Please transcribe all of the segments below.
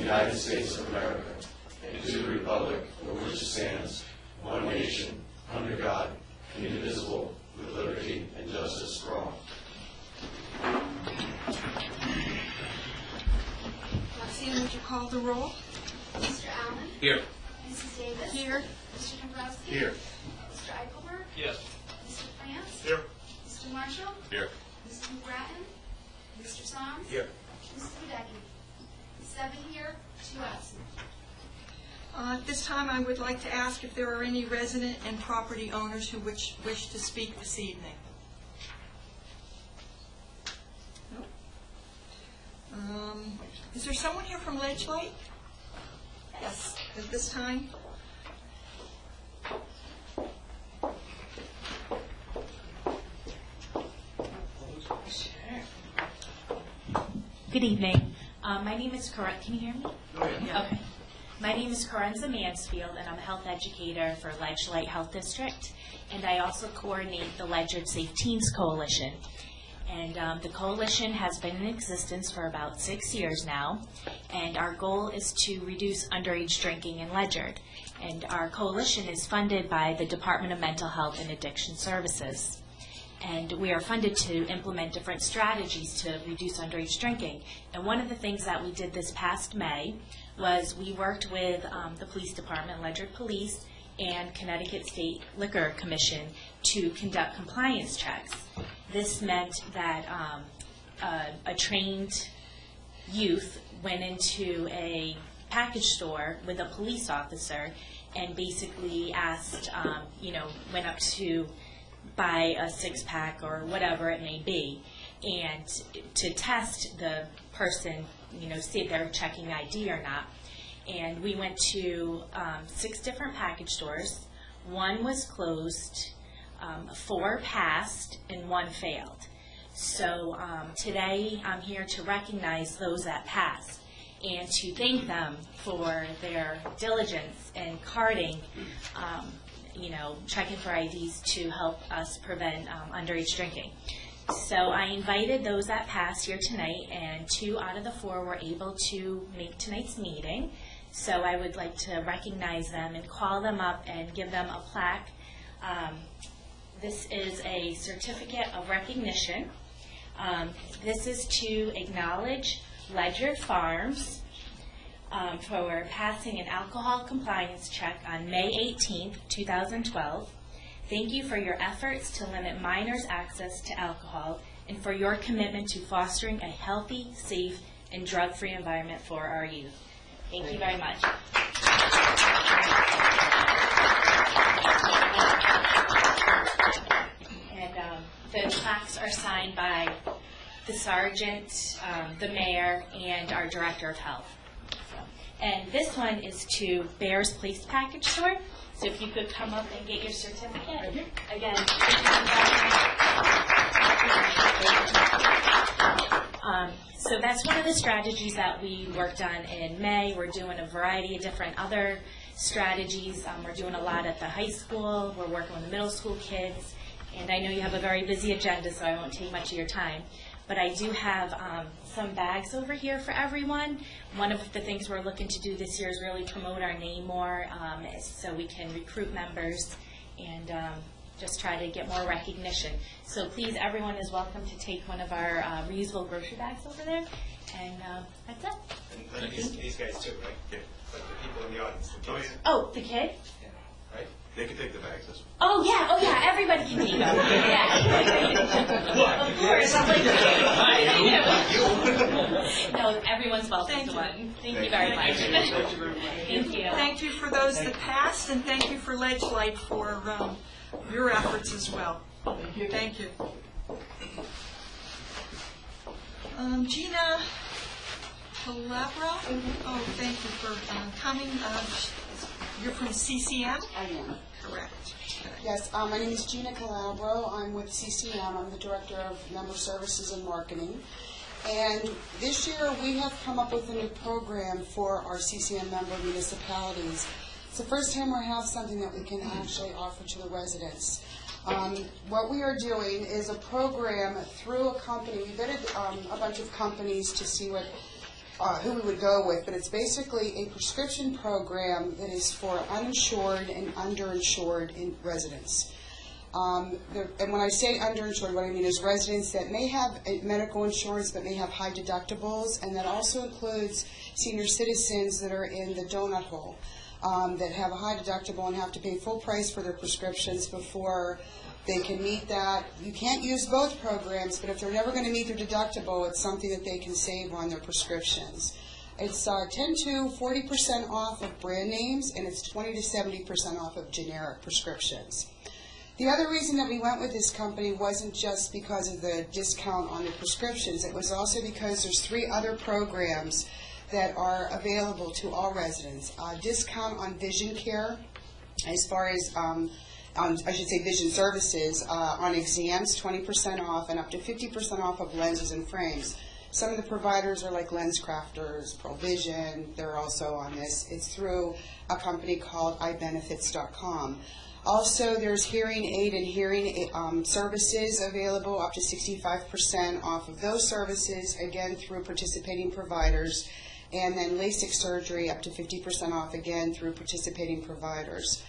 United States of America, and to the republic for which it stands, one nation, under God, indivisible, with liberty and justice for all. Roxanne, would you call the roll? Mr. Allen? Here. Mrs. Davis? Here. Mr. Dombrowski? Here. Mr. Eichelberg? Yes. Mr. France? Here. Mr. Marshall? Here. Mrs. McGrattan? Mr. Soms? Here. Mrs. Wadecki? 7 here, 2 absent. At this time, I would like to ask if there are any resident and property owners who wish to speak this evening. No? Is there someone here from Ledyard? Yes, at this time. Good evening. My name is Corinne. Can you hear me? Yeah. Okay. My name is Corinza Mansfield, and I'm a health educator for Ledyard Health District, and I also coordinate the Ledyard Safe Teens Coalition. And the coalition has been in existence for about 6 years now, and our goal is to reduce underage drinking in Ledyard. And our coalition is funded by the Department of Mental Health and Addiction Services. And we are funded to implement different strategies to reduce underage drinking. And one of the things that we did this past May was we worked with the police department, Ledyard Police, and Connecticut State Liquor Commission to conduct compliance checks. This meant that a trained youth went into a package store with a police officer and basically asked, went up to buy a 6-pack or whatever it may be, and to test the person, see if they're checking ID or not. And we went to 6 different package stores. 1 was closed, 4 passed, and 1 failed. So today I'm here to recognize those that passed and to thank them for their diligence in carding, checking for IDs to help us prevent underage drinking. So I invited those that passed here tonight, and 2 out of the 4 were able to make tonight's meeting. So I would like to recognize them and call them up and give them a plaque. This is a certificate of recognition. This is to acknowledge Ledyard Farms for passing an alcohol compliance check on May 18th, 2012. Thank you for your efforts to limit minors' access to alcohol and for your commitment to fostering a healthy, safe, and drug-free environment for our youth. Thank you very much. And the plaques are signed by the sergeant, the mayor, and our director of health. And this one is to Bears Place Package Store. So if you could come up and get your certificate. Again, so that's one of the strategies that we worked on in May. We're doing a variety of different other strategies. We're doing a lot at the high school. We're working with the middle school kids. And I know you have a very busy agenda, so I won't take much of your time. But I do have some bags over here for everyone. One of the things we're looking to do this year is really promote our name more so we can recruit members and just try to get more recognition. So please, everyone is welcome to take one of our reusable grocery bags over there. And that's it. And these guys too, right? Yeah. Like the people in the audience, the kids. Oh, the kid? Yeah. Right? They can take the bags this way. Oh yeah, everybody can take them. Yeah. Of course. No, everyone's welcome to one. Thank you very much. Thank you. Thank you for those that passed, and thank you for Ledyard for your efforts as well. Thank you. Gina Calabra. Oh, thank you for coming. You're from CCM? I am. Correct. Okay. Yes, my name is Gina Calabro. I'm with CCM. I'm the Director of Member Services and Marketing. And this year we have come up with a new program for our CCM member municipalities. It's the first time we have something that we can actually offer to the residents. What we are doing is a program through a company. We vetted a bunch of companies to see what who we would go with, but it's basically a prescription program that is for uninsured and underinsured residents. And when I say underinsured, what I mean is residents that may have medical insurance but may have high deductibles, and that also includes senior citizens that are in the donut hole, that have a high deductible and have to pay full price for their prescriptions before they can meet that. You can't use both programs, but if they're never going to meet their deductible, it's something that they can save on their prescriptions. It's 10 to 40% off of brand names, and it's 20 to 70% off of generic prescriptions. The other reason that we went with this company wasn't just because of the discount on the prescriptions. It was also because there's 3 other programs that are available to all residents. Discount on vision care, as far as I should say vision services, on exams, 20% off, and up to 50% off of lenses and frames. Some of the providers are like Lens Crafters, Provision, they're also on this. It's through a company called ibenefits.com. Also, there's hearing aid and hearing services available, up to 65% off of those services, again through participating providers. And then LASIK surgery, up to 50% off, again through participating providers.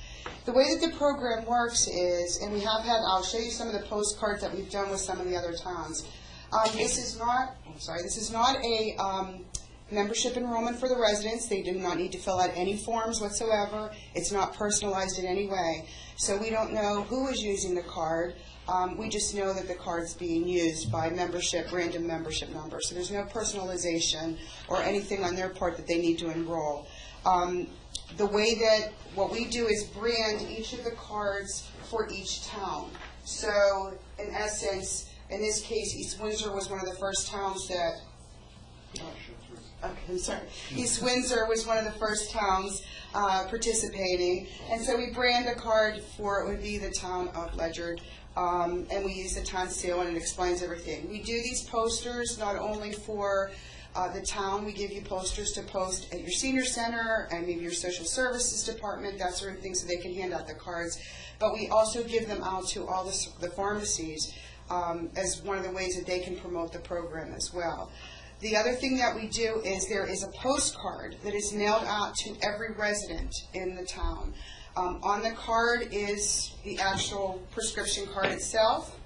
The way that the program works is, and we have had, I'll show you some of the postcards that we've done with some of the other towns. This is not a membership enrollment for the residents. They do not need to fill out any forms whatsoever. It's not personalized in any way. So we don't know who is using the card. We just know that the card's being used by membership, random membership number. So there's no personalization or anything on their part that they need to enroll. The way that what we do is brand each of the cards for each town. So in essence, in this case, East Windsor was one of the first towns that, okay, I'm sorry. East Windsor was one of the first towns participating. And so we brand a card for, it would be the town of Ledyard. And we use the town seal, and it explains everything. We do these posters not only for the town. We give you posters to post at your senior center and maybe your social services department, that sort of thing, so they can hand out the cards. But we also give them out to all the pharmacies as one of the ways that they can promote the program as well. The other thing that we do is there is a postcard that is mailed out to every resident in the town. On the card is the actual prescription card itself,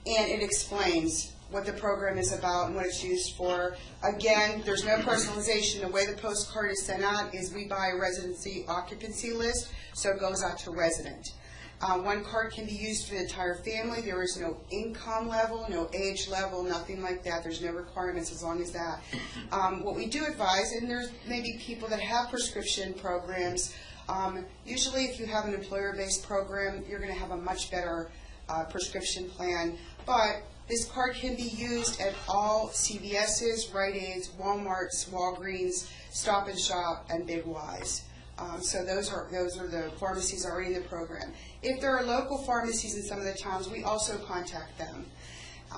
and it explains what the program is about and what it's used for. Again, there's no personalization. The way the postcard is sent out is we buy a residency occupancy list, so it goes out to resident. One card can be used for the entire family. There is no income level, no age level, nothing like that. There's no requirements as long as that. What we do advise, and there's maybe people that have prescription programs, usually if you have an employer-based program, you're going to have a much better prescription plan. But this card can be used at all CVS's, Rite Aids, Walmart's, Walgreens, Stop and Shop, and Big Y's. So those are the pharmacies already in the program. If there are local pharmacies in some of the towns, we also contact them.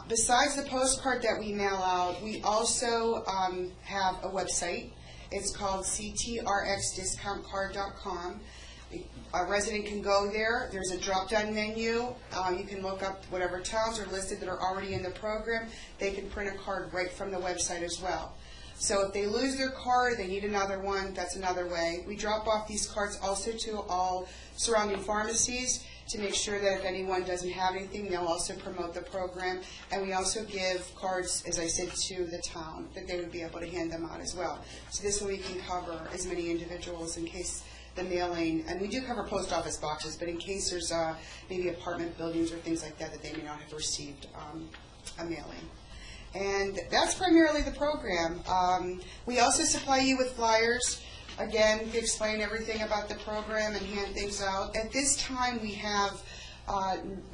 Besides the postcard that we mail out, we also have a website. It's called ctrxdiscountcard.com. A resident can go there. There's a drop-down menu. You can look up whatever towns are listed that are already in the program. They can print a card right from the website as well. So if they lose their card, they need another one, that's another way. We drop off these cards also to all surrounding pharmacies to make sure that if anyone doesn't have anything, they'll also promote the program. And we also give cards, as I said, to the town, that they would be able to hand them out as well. So this way we can cover as many individuals in case the mailing, and we do cover post office boxes, but in case there's maybe apartment buildings or things like that they may not have received a mailing. And that's primarily the program. We also supply you with flyers, again, to explain everything about the program and hand things out. At this time, we have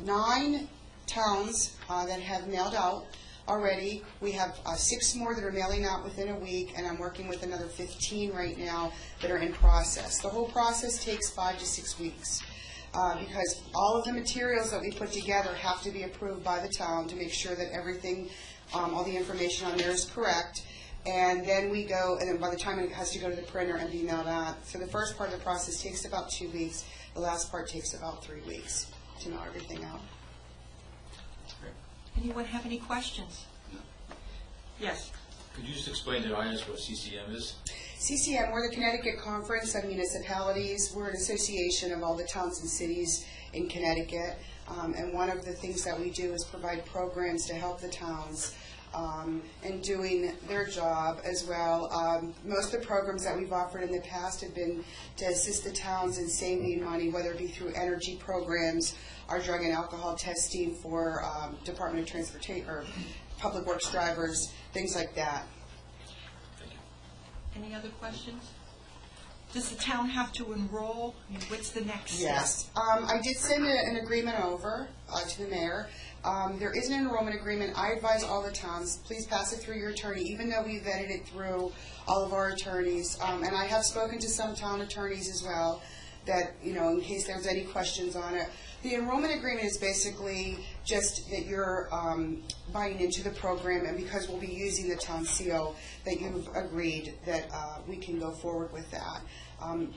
9 towns that have mailed out already. We have 6 more that are mailing out within a week, and I'm working with another 15 right now that are in process. The whole process takes 5 to 6 weeks. Because all of the materials that we put together have to be approved by the town to make sure that everything, all the information on there is correct. And then we go, and then by the time it has to go to the printer and be mailed out. So the first part of the process takes about 2 weeks. The last part takes about 3 weeks to mail everything out. Anyone have any questions? Yes. Could you just explain to the audience what CCM is? CCM, we're the Connecticut Conference of Municipalities. We're an association of all the towns and cities in Connecticut. And one of the things that we do is provide programs to help the towns in doing their job as well. Most of the programs that we've offered in the past have been to assist the towns in saving money, whether it be through energy programs, our drug and alcohol testing for Department of Transportation or Public Works drivers, things like that. Any other questions? Does the town have to enroll? I mean, what's the next step? Yes. I did send an agreement over to the mayor. There is an enrollment agreement. I advise all the towns, please pass it through your attorney, even though we vetted it through all of our attorneys. And I have spoken to some town attorneys as well, that, you know, in case there's any questions on it. The enrollment agreement is basically just that you're buying into the program, and because we'll be using the town seal, that you've agreed that we can go forward with that.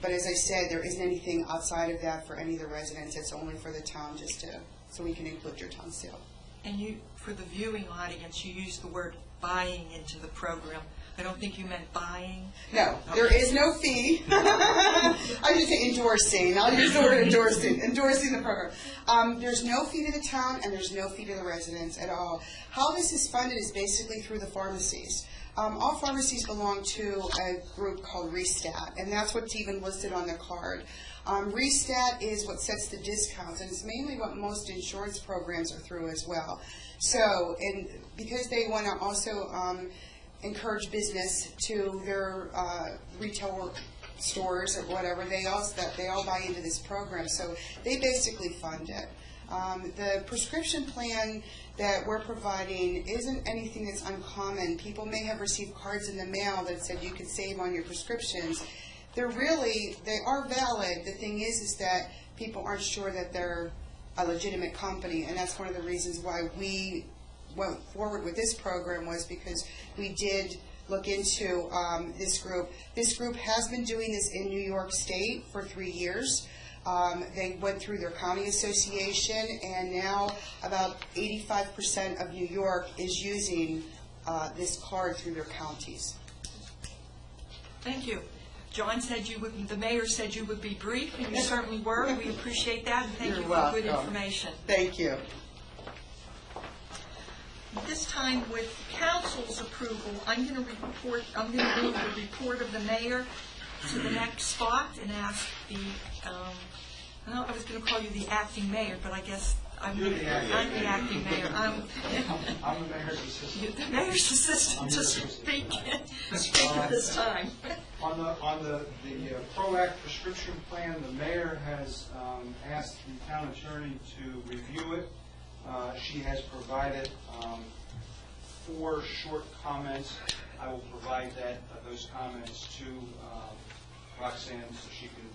But as I said, there isn't anything outside of that for any of the residents. It's only for the town, just so we can include your town seal. And you, for the viewing audience, you used the word buying into the program. I don't think you meant buying. No, there is no fee. I just say endorsing. I'll use the word endorsing the program. There's no fee to the town, and there's no fee to the residents at all. How this is funded is basically through the pharmacies. All pharmacies belong to a group called Restat, and that's what's even listed on the card. Restat is what sets the discounts, and it's mainly what most insurance programs are through as well. So, and because they want to also encourage business to their retail stores or whatever, they all buy into this program. So they basically fund it. The prescription plan that we're providing isn't anything that's uncommon. People may have received cards in the mail that said you could save on your prescriptions. They are valid. The thing is that people aren't sure that they're a legitimate company, and that's one of the reasons why we went forward with this program, was because we did look into this group. This group has been doing this in New York State for 3 years. They went through their county association, and now about 85% of New York is using this card through their counties. Thank you. John said the mayor said you would be brief, and you certainly were. We appreciate that, and thank you for good information. Thank you. This time, with council's approval, I'm going to move the report of the mayor to the next spot and ask I was going to call you the acting mayor, but I guess I'm the acting mayor. I'm the mayor's assistant. The mayor's assistant to speak at this time. On the PROACT prescription plan, the mayor has asked the town attorney to review it. She has provided 4 short comments. I will provide those comments to Roxanne so she can,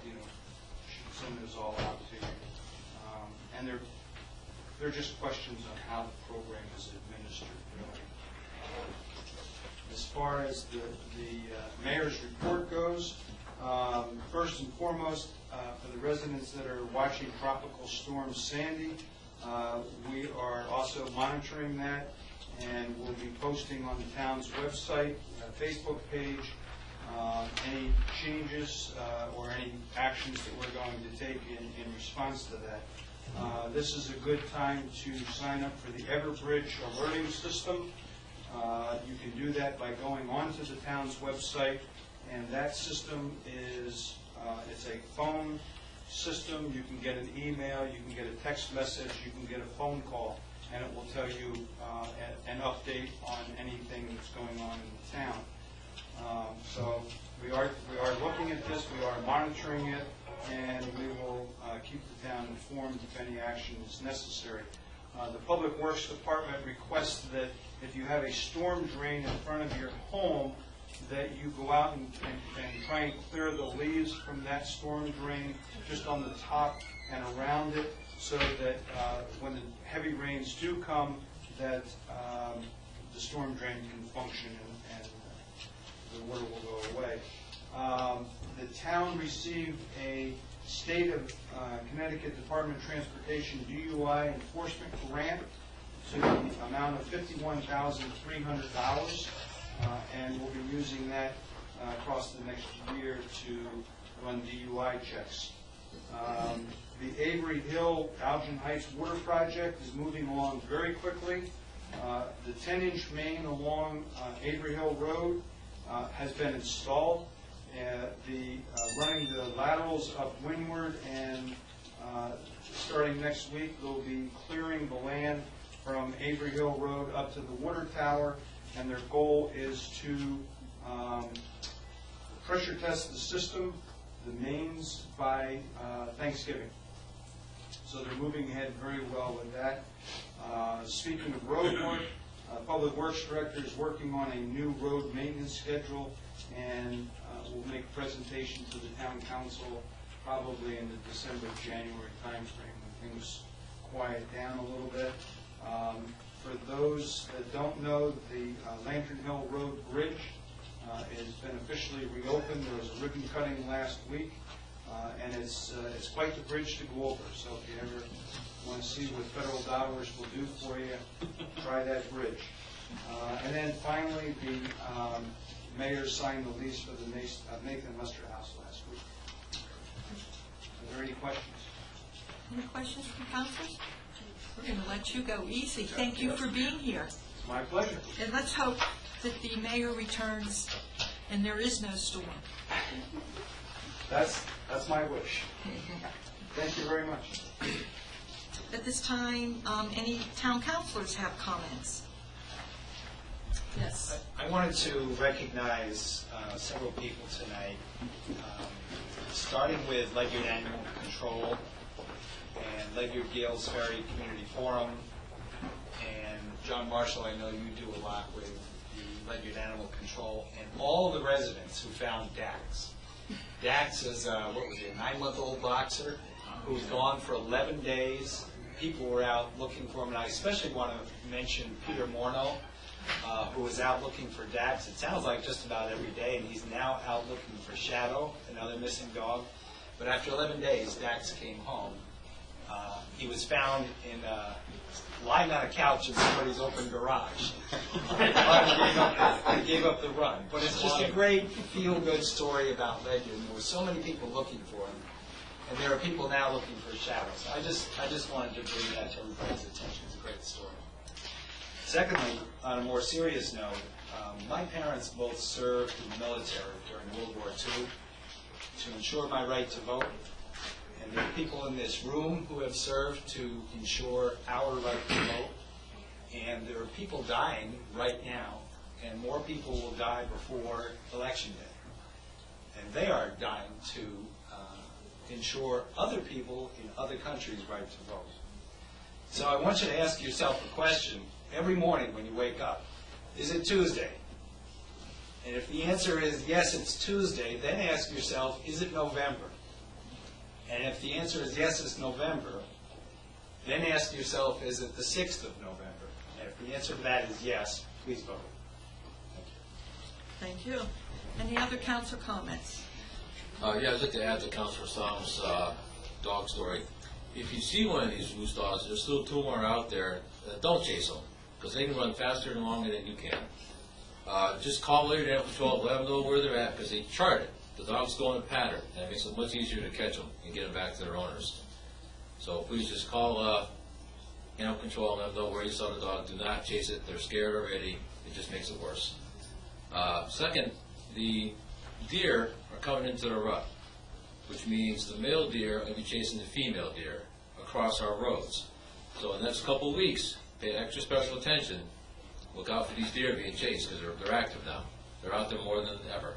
she can send those all out to you. And they're just questions on how the program is administered, really. As far as the mayor's report goes, first and foremost, for the residents that are watching Tropical Storm Sandy, we are also monitoring that, and we'll be posting on the town's website, Facebook page, any changes or any actions that we're going to take in response to that. This is a good time to sign up for the Everbridge alerting system. You can do that by going onto the town's website, and that system is it's a phone system. You can get an email, you can get a text message, you can get a phone call, and it will tell you an update on anything that's going on in the town. So we are looking at this, we are monitoring it, and we will keep the town informed if any action is necessary. The Public Works Department requests that if you have a storm drain in front of your home, that you go out and try and clear the leaves from that storm drain just on the top and around it, so that when the heavy rains do come, that the storm drain can function and the water will go away. The town received a State of Connecticut Department of Transportation DUI enforcement grant to the amount of $51,300, and we'll be using that across the next year to run DUI checks. The Avery Hill Algin Heights Water Project is moving along very quickly. The 10-inch main along Avery Hill Road has been installed. Running the laterals up windward, and starting next week, they'll be clearing the land from Avery Hill Road up to the water tower, and their goal is to pressure test the system, the mains, by Thanksgiving. So they're moving ahead very well with that. Speaking of road work, Public Works Director is working on a new road maintenance schedule, and we'll make a presentation to the Town Council probably in the December-January timeframe when things quiet down a little bit. For those that don't know, the Lantern Hill Road Bridge has been officially reopened. There was a ribbon cutting last week, and it's quite the bridge to go over. So if you ever want to see what federal dollars will do for you, try that bridge. And then finally, the mayor signed the lease for the Nathan Lester House last week. Are there any questions? Any questions from councilors? We're going to let you go easy. Thank you for being here. It's my pleasure. And let's hope that the mayor returns and there is no storm. That's my wish. Thank you very much. At this time, any town councilors have comments? Yes. I wanted to recognize several people tonight, starting with Ledyard Animal Control and Ledyard Gales Ferry Community Forum, and John Marshall, I know you do a lot with the Ledyard Animal Control, and all the residents who found Dax. Dax is, what was he, a 9-month-old boxer who's gone for 11 days. People were out looking for him, and I especially want to mention Peter Morneau, who was out looking for Dax. It sounds like just about every day, and he's now out looking for Shadow, another missing dog. But after 11 days, Dax came home. He was found lying on a couch in somebody's open garage. He gave up the run. But it's just a great feel-good story about Ledyard. And there were so many people looking for him, and there are people now looking for Shadow. So I just wanted to bring that to everybody's attention. It's a great story. Secondly, on a more serious note, my parents both served in the military during World War II to ensure my right to vote. And there are people in this room who have served to ensure our right to vote. And there are people dying right now, and more people will die before Election Day. And they are dying to ensure other people in other countries' right to vote. So I want you to ask yourself a question every morning when you wake up. Is it Tuesday? And if the answer is yes, it's Tuesday, then ask yourself, is it November? And if the answer is yes, it's November, then ask yourself, is it the 6th of November? And if the answer to that is yes, please vote. Thank you. Thank you. Any other council comments? Yeah, I'd like to add to Councilor Som's dog story. If you see one of these loose dogs, there's still 2 more out there, don't chase them, because they can run faster and longer than you can. Just call Ledyard Animal Control, let them know where they're at, because they chart it. The dogs go in a pattern, and it makes it much easier to catch them and get them back to their owners. So please just call Animal Control and let them know where you saw the dog. Do not chase it. They're scared already. It just makes it worse. Second, the deer are coming into the rut, which means the male deer are going to be chasing the female deer across our roads. So in the next couple of weeks, pay extra special attention. Look out for these deer being chased, because they're active now. They're out there more than ever.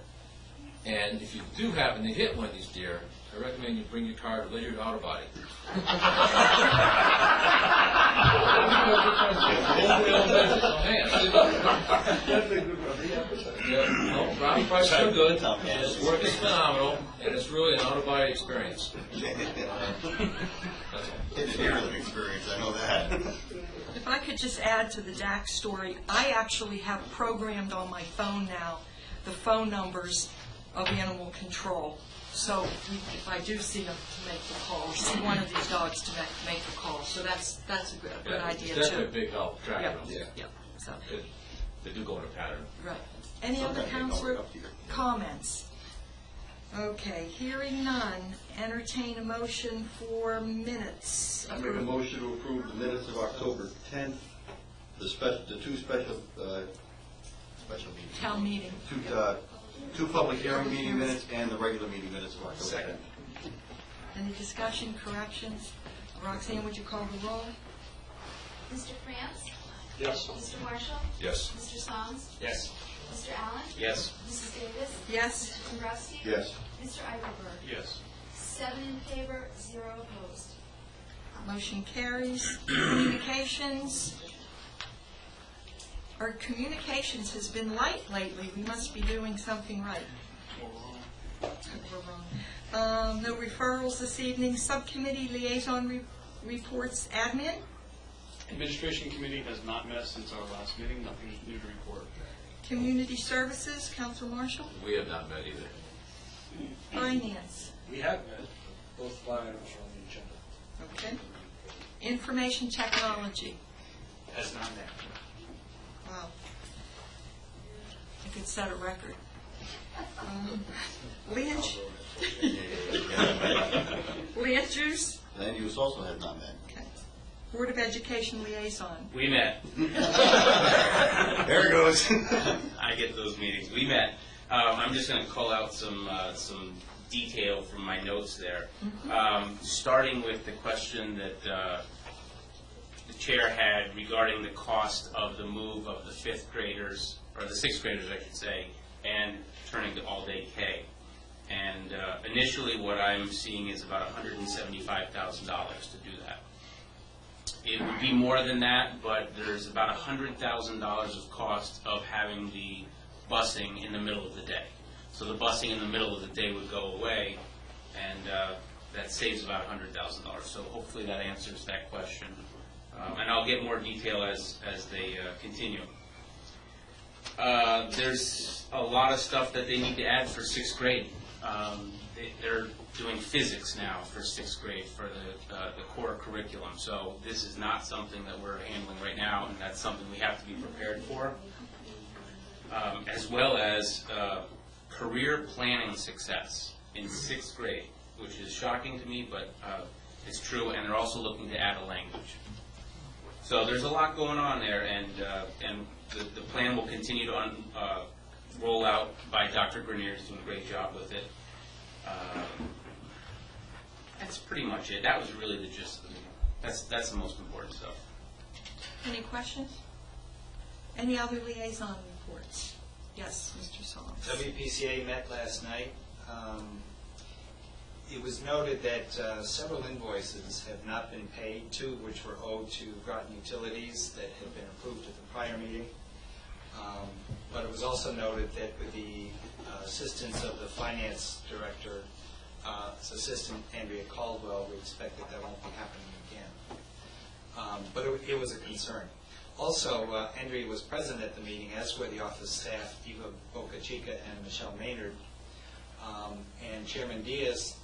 And if you do happen to hit one of these deer, I recommend you bring your car to Ledyard Auto Body. Ground prices are good, and its work is phenomenal, and it's really an auto body experience. It's a living experience, I know that. If I could just add to the Dax story, I actually have programmed on my phone now the phone numbers of animal control. So if I do see them, to make the call, or see one of these dogs to make the call. So that's a good idea too. It's definitely a big help, tracking them. Yeah. So, They do go in a pattern. right. Any other counselor comments? Okay, hearing none, entertain a motion for minutes. I make a motion to approve the minutes of October 10th, the two special meetings. Town meeting. Two public hearing meeting minutes and the regular meeting minutes of October 10th. Any discussion, corrections? Roxanne, would you call the roll? Mr. France? Yes. Mr. Marshall? Yes. Mr. Soms? Yes. Mr. Allen? Yes. Mrs. Davis? Yes. Mr. Dombrowski? Yes. Mr. Eichelberg? Yes. 7 in favor, 0 opposed. Motion carries. Communications. Our communications has been light lately. We must be doing something right. We're wrong. No referrals this evening. Subcommittee liaison reports. Admin. Administration Committee has not met since our last meeting. Nothing new to report. Community Services. Councilor Marshall. We have not met either. Finance. We have met. Both 5 items are on the agenda. Okay. Information Technology. Has not met. Wow. I could set a record. Land use. Land use also has not met. Okay. Board of Education Liaison. We met. There it goes. I get those meetings. We met. I'm just going to call out some detail from my notes there. Starting with the question that the chair had regarding the cost of the move of the 5th graders, or the 6th graders, I should say, and turning to all-day K. And initially, what I'm seeing is about $175,000 to do that. It would be more than that, but there's about $100,000 of cost of having the busing in the middle of the day. So the busing in the middle of the day would go away, and that saves about $100,000. So hopefully that answers that question. And I'll get more detail as they continue. There's a lot of stuff that they need to add for 6th grade. They're doing physics now for 6th grade for the core curriculum. So this is not something that we're handling right now, and that's something we have to be prepared for. As well as career planning success in 6th grade, which is shocking to me, but it's true, and they're also looking to add a language. So there's a lot going on there, and the plan will continue to roll out by Dr. Grenier. He's doing a great job with it. That's pretty much it. That was really the gist of the meeting. That's the most important stuff. Any questions? Any other liaison reports? Yes, Mr. Soms. WPCA met last night. It was noted that several invoices have not been paid, 2 which were owed to Groton Utilities that had been approved at the prior meeting. But it was also noted that with the assistance of the finance director, assistant Andrea Caldwell, we expect that won't be happening again. But it was a concern. Also, Andrea was present at the meeting, as were the office staff, Eva Bocachica and Michelle Maynard. And Chairman Diaz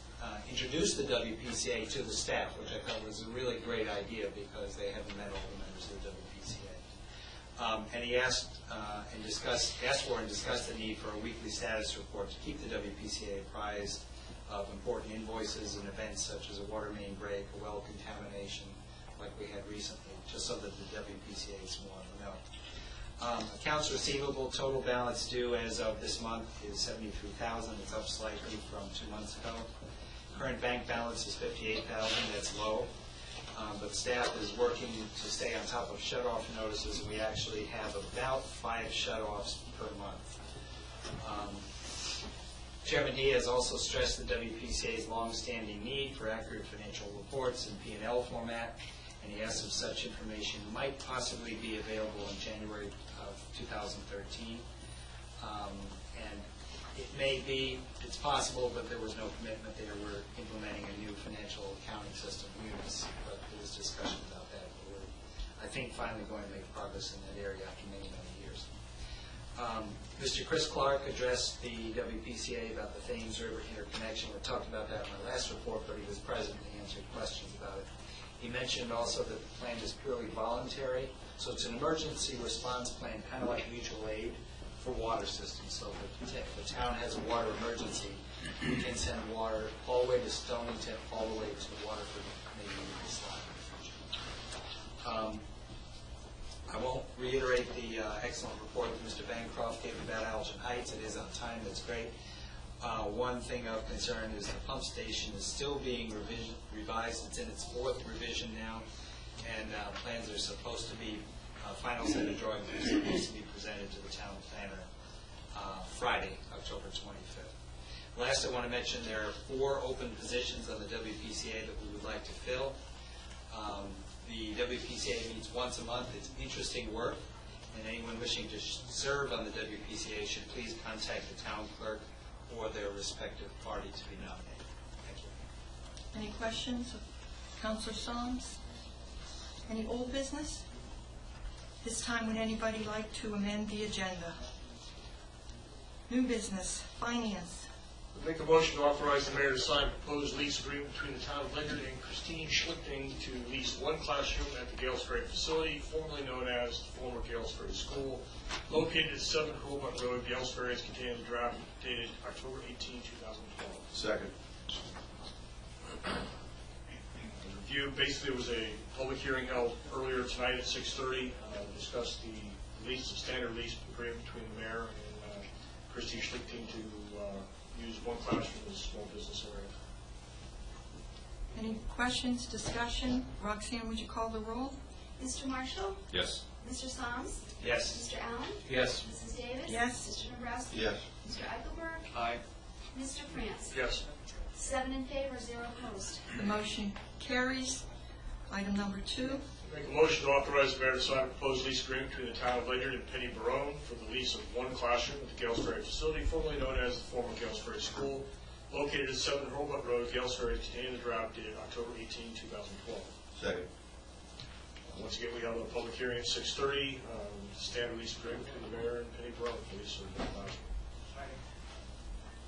introduced the WPCA to the staff, which I thought was a really great idea because they haven't met all the members of the WPCA. And he asked for and discussed the need for a weekly status report to keep the WPCA apprised of important invoices and events such as a water main break, a well contamination, like we had recently, just so that the WPCA is more in the know. Accounts receivable total balance due as of this month is $73,000. It's up slightly from 2 months ago. Current bank balance is $58,000. That's low. But staff is working to stay on top of shut-off notices, and we actually have about 5 shut-offs per month. Chairman Diaz also stressed the WPCA's long-standing need for accurate financial reports in P&L format, and he asked if such information might possibly be available in January of 2013. And it may be, it's possible, but there was no commitment there. We're implementing a new financial accounting system, UNIS, but there was discussion about that. But we're, I think, finally going to make progress in that area after many, many years. Mr. Chris Clark addressed the WPCA about the Thames River interconnection. We talked about that in my last report, but he was present and answered questions about it. He mentioned also that the plan is purely voluntary, so it's an emergency response plan, kind of like mutual aid for water systems. So if the town has a water emergency, we can send water all the way to Stonington, all the way to Waterford, maybe even Slide in the future. I won't reiterate the excellent report that Mr. Bancroft gave about Algin Heights. It is on time. That's great. One thing of concern is the pump station is still being revised. It's in its 4th revision now, and plans are supposed to be, final set of drawings are supposed to be presented to the town planner Friday, October 25th. Last, I want to mention there are 4 open positions on the WPCA that we would like to fill. The WPCA meets once a month. It's interesting work, and anyone wishing to serve on the WPCA should please contact the town clerk or their respective party to be nominated. Thank you. Any questions of Councilor Psalms? Any old business? This time, would anybody like to amend the agenda? New business, finance. Make a motion to authorize the mayor to sign a proposed lease agreement between the town of Ledyard and Christine Schlichting to lease 1 classroom at the Gales Ferry facility, formerly known as the former Gales Ferry School, located at 7 Hurlbut Road. Gales Ferry is contained in the draft dated October 18, 2012. Second. Review, basically it was a public hearing held earlier tonight at 6:30. Discussed the lease, the standard lease agreement between the mayor and Christine Schlichting to use 1 classroom as a small business area. Any questions, discussion? Roxanne, would you call the roll? Mr. Marshall? Yes. Mr. Soms? Yes. Mr. Allen? Yes. Mrs. Davis? Yes. Mr. Dombrowski? Yes. Mr. Eichelberg? Aye. Mr. France? Yes. 7 in favor, 0 opposed. The motion carries. Item number 2. Make a motion to authorize the mayor to sign a proposed lease agreement between the town of Ledyard and Penny Barone for the lease of 1 classroom at the Gales Ferry facility, formerly known as the former Gales Ferry School, located at 7 Hurlbut Road. Gales Ferry is contained in the draft dated October 18, 2012. Second. Once again, we have a public hearing at 6:30. Standard lease agreement between the mayor and Penny Barone for the lease of 1 classroom.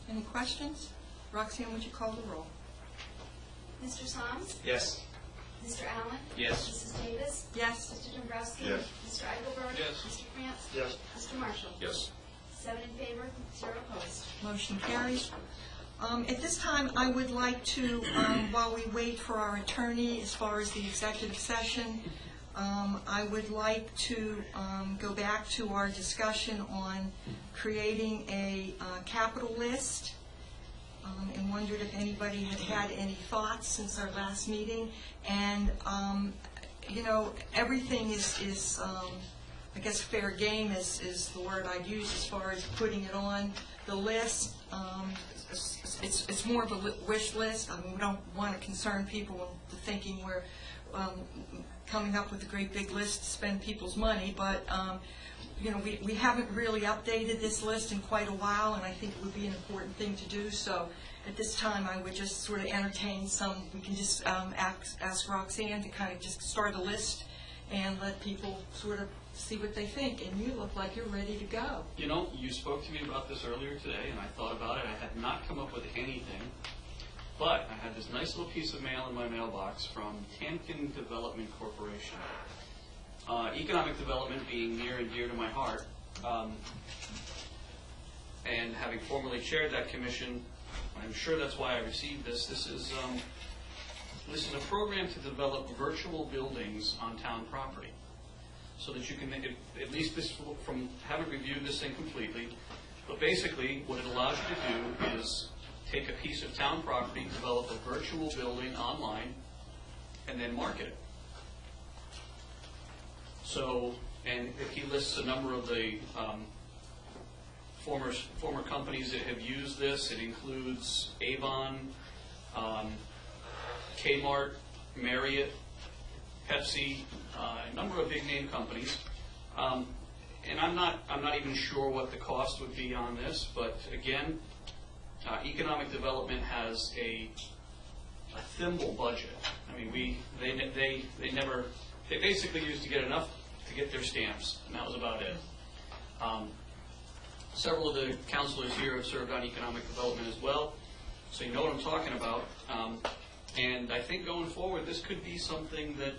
Any questions? Roxanne, would you call the roll? Mr. Soms? Yes. Mr. Allen? Yes. Mrs. Davis? Yes. Mr. Dombrowski? Yes. Mr. Eichelberg? Yes. Mr. France? Yes. Mr. Marshall? Yes. 7 in favor, 0 opposed. Motion carries. At this time, I would like to, while we wait for our attorney as far as the executive session, I would like to go back to our discussion on creating a capital list, and wondered if anybody had had any thoughts since our last meeting. And, you know, everything is I guess fair game is the word I'd use as far as putting it on the list. It's more of a wish list. I mean, we don't want to concern people into thinking we're coming up with a great big list to spend people's money, but you know, we haven't really updated this list in quite a while, and I think it would be an important thing to do. So at this time, I would just sort of entertain some, we can just ask Roxanne to kind of just start a list and let people sort of see what they think. And you look like you're ready to go. You know, you spoke to me about this earlier today, and I thought about it. I had not come up with anything, but I had this nice little piece of mail in my mailbox from Tamkin Development Corporation. Economic development being near and dear to my heart, and having formerly chaired that commission, I'm sure that's why I received this. This is a program to develop virtual buildings on town property, so that you can make it, at least this from haven't reviewed this thing completely, but basically what it allows you to do is take a piece of town property, develop a virtual building online, and then market it. So, and he lists a number of the former companies that have used this. It includes Avon, Kmart, Marriott, Pepsi, a number of big name companies. And I'm not even sure what the cost would be on this, but again, economic development has a thimble budget. I mean, they basically used to get enough to get their stamps, and that was about it. Several of the counselors here have served on economic development as well, so you know what I'm talking about. And I think going forward, this could be something that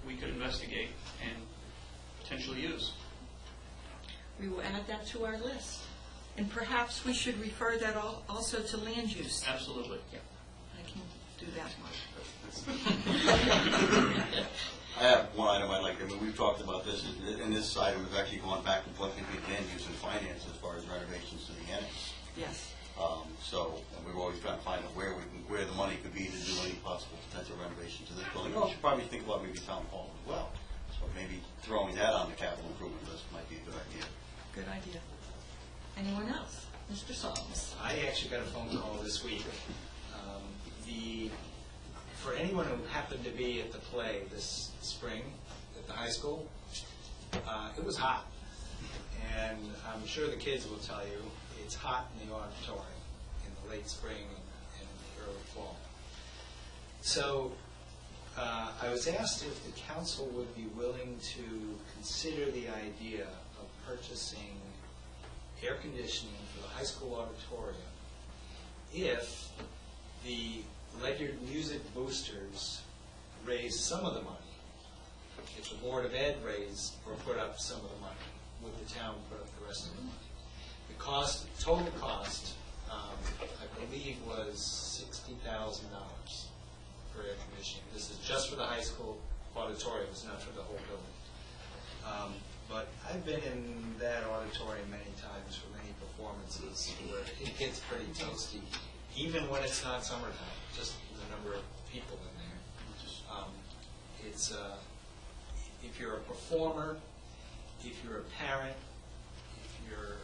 we could investigate and potentially use. We will add that to our list. And perhaps we should refer that also to land use. Absolutely. Yeah, I can do that I have one item I'd like, we've talked about this, and this item has actually gone back and forth between land use and finance as far as renovations to the annex. Yes. And we're always trying to find out where the money could be to do any possible potential renovation to this building. We should probably think about maybe town hall as well. So maybe throwing that on the capital improvement list might be a good idea. Good idea. Anyone else? Mr. Solomons. I actually got a phone call this week. For anyone who happened to be at the play this spring at the high school, it was hot. And I'm sure the kids will tell you it's hot in the auditorium in the late spring and the early fall. So I was asked if the council would be willing to consider the idea of purchasing air conditioning for the high school auditorium if the Ledyard music boosters raise some of the money. If the Board of Ed raised or put up some of the money, would the town put up the rest of the money? The cost, total cost, I believe was $60,000 for air conditioning. This is just for the high school auditorium, it's not for the whole building. But I've been in that auditorium many times for many performances where it gets pretty toasty, even when it's not summertime, just the number of people in there. If you're a performer, if you're a parent, if you're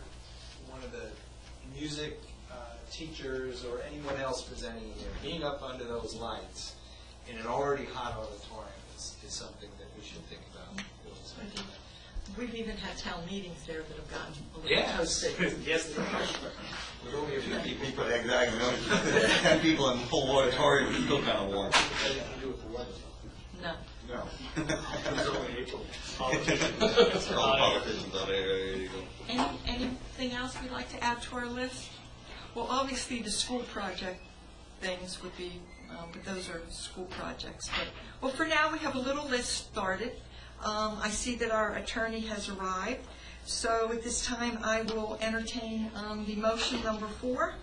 one of the music teachers or anyone else presenting here, being up under those lights in an already hot auditorium is something that we should think about. We've even had town meetings there that have gotten a little toasty. Yes, there are. With only a few people. Exactly. 10 people in the full auditorium, it's still kind of warm. No. No. It's only April. All the politicians out there, there you go. Anything else we'd like to add to our list? Well, obviously the school project things would be, but those are school projects. Well, for now we have a little list started. I see that our attorney has arrived. So at this time I will entertain the motion number 4.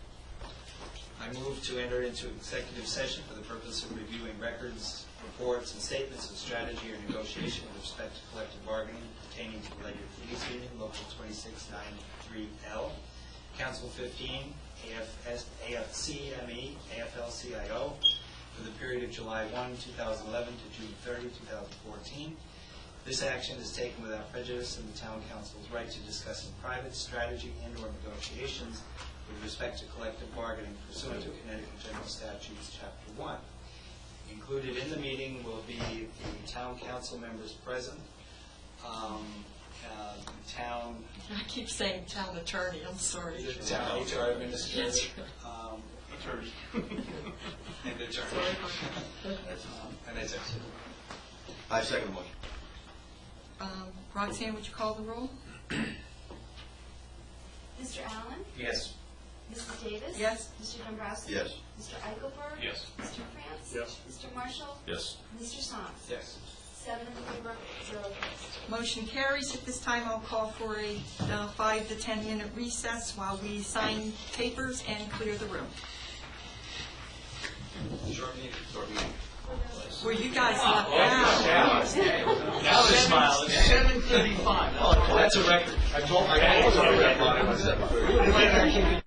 I move to enter into executive session for the purpose of reviewing records, reports, and statements of strategy or negotiation with respect to collective bargaining pertaining to the Ledyard Police Union, Local 2693L, Council 15, AFCME, AFL-CIO, for the period of July 1, 2011 to June 30, 2014. This action is taken without prejudice in the Town Council's right to discuss in private strategy and/or negotiations with respect to collective bargaining pursuant to Connecticut General Statutes, Chapter 1. Included in the meeting will be the Town Council members present, town... I keep saying town attorney, I'm sorry. The town HR administrator. Yes. Attorney. And attorney. And that's it. I second the motion. Roxanne, would you call the roll? Mr. Allen? Yes. Mrs. Davis? Yes. Mr. Dombrowski? Yes. Mr. Eichelberg? Yes. Mr. France? Yes. Mr. Marshall? Yes. Mr. Soms? Yes. 7 in favor, 0 against. Motion carries. At this time, I'll call for a 5 to 10 minute recess while we sign papers and clear the room. Short meeting. Were you guys left out? Now they're smiling. 7:35. That's a record. I told my guys.